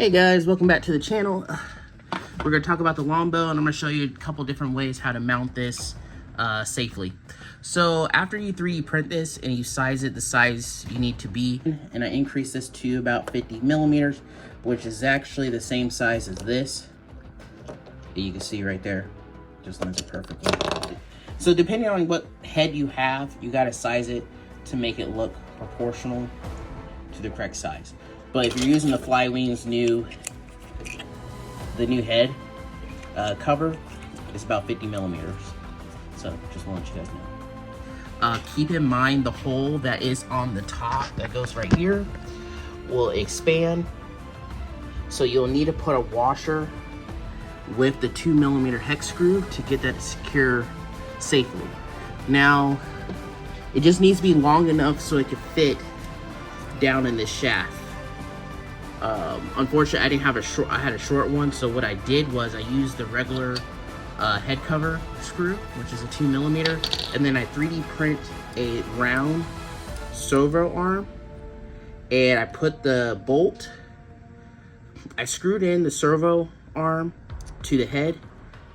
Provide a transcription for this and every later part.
Hey guys, welcome back to the channel. We're going to talk about the Longbow, and I'm going to show you a couple different ways how to mount this safely. So after you 3D print this and you size it the size you need to be, and I increase this to about 50 millimeters, which is actually the same size as this. You can see right there, just lines it perfectly. So depending on what head you have, you got to size it to make it look proportional to the correct size. But if you're using the FlyWing's new head cover, it's about 50 millimeters. So just want to let you guys know. Keep in mind the hole that is on the top that goes right here will expand. So you'll need to put a washer with the 2 millimeter hex screw to get that secure safely. Now, it just needs to be long enough so it can fit down in this shaft. Unfortunately, I didn't have I had a short one, so what I did was I used the regular head cover screw, which is a 2 millimeter, and then I 3D print a round servo arm, and I put the bolt, I screwed in the servo arm to the head,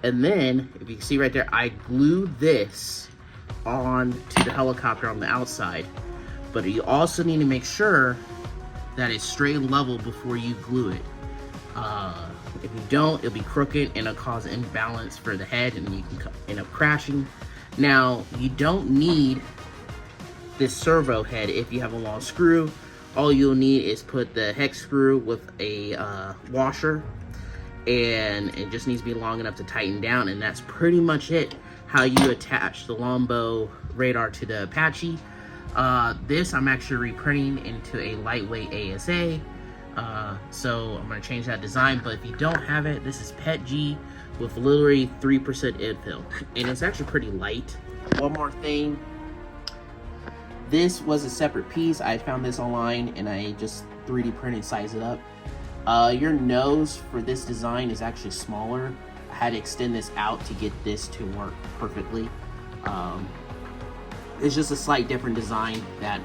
and then, if you can see right there, I glued this on to the helicopter on the outside. But you also need to make sure that it's straight and level before you glue it. If you don't, it'll be crooked and it'll cause imbalance for the head, and you can end up crashing. Now, you don't need this servo head if you have a long screw. All you'll need is put the hex screw with a washer, and it just needs to be long enough to tighten down, and that's pretty much it. How you attach the Longbow radar to the Apache. This I'm actually reprinting into a lightweight ASA, so I'm going to change that design. But if you don't have it, this is PET G with literally 3% infill, and it's actually pretty light. One more thing, this was a separate piece. I found this online and I just 3D printed, size it up. Your nose for this design is actually smaller. I had to extend this out to get this to work perfectly. It's just a slight different design that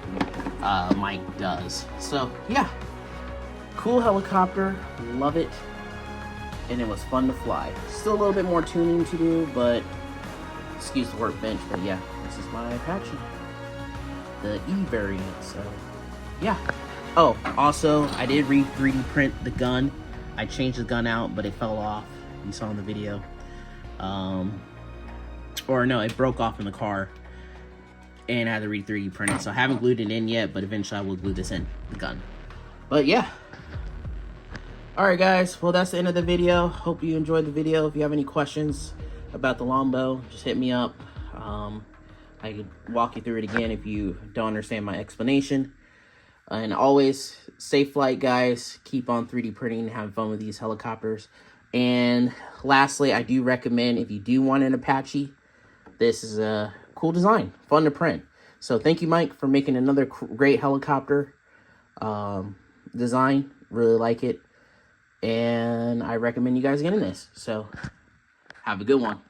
Mike does. So yeah, cool helicopter, love it, and it was fun to fly. Still a little bit more tuning to do, but excuse the workbench, but yeah, this is my Apache, the E variant. So yeah. Oh, also I did 3D print the gun. I changed the gun out, but it fell off. You saw in the video. Or no, it broke off in the car, and I had to 3D print it. So I haven't glued it in yet, but eventually I will glue this in the gun. But yeah. Alright guys, well that's the end of the video. Hope you enjoyed the video. If you have any questions about the Longbow, just hit me up. I could walk you through it again if you don't understand my explanation. And always, safe flight guys. Keep on 3D printing, have fun with these helicopters. And lastly, I do recommend, if you do want an Apache, this is a cool design, fun to print. So thank you, Mike, for making another great helicopter design. Really like it, and I recommend you guys getting this. So have a good one.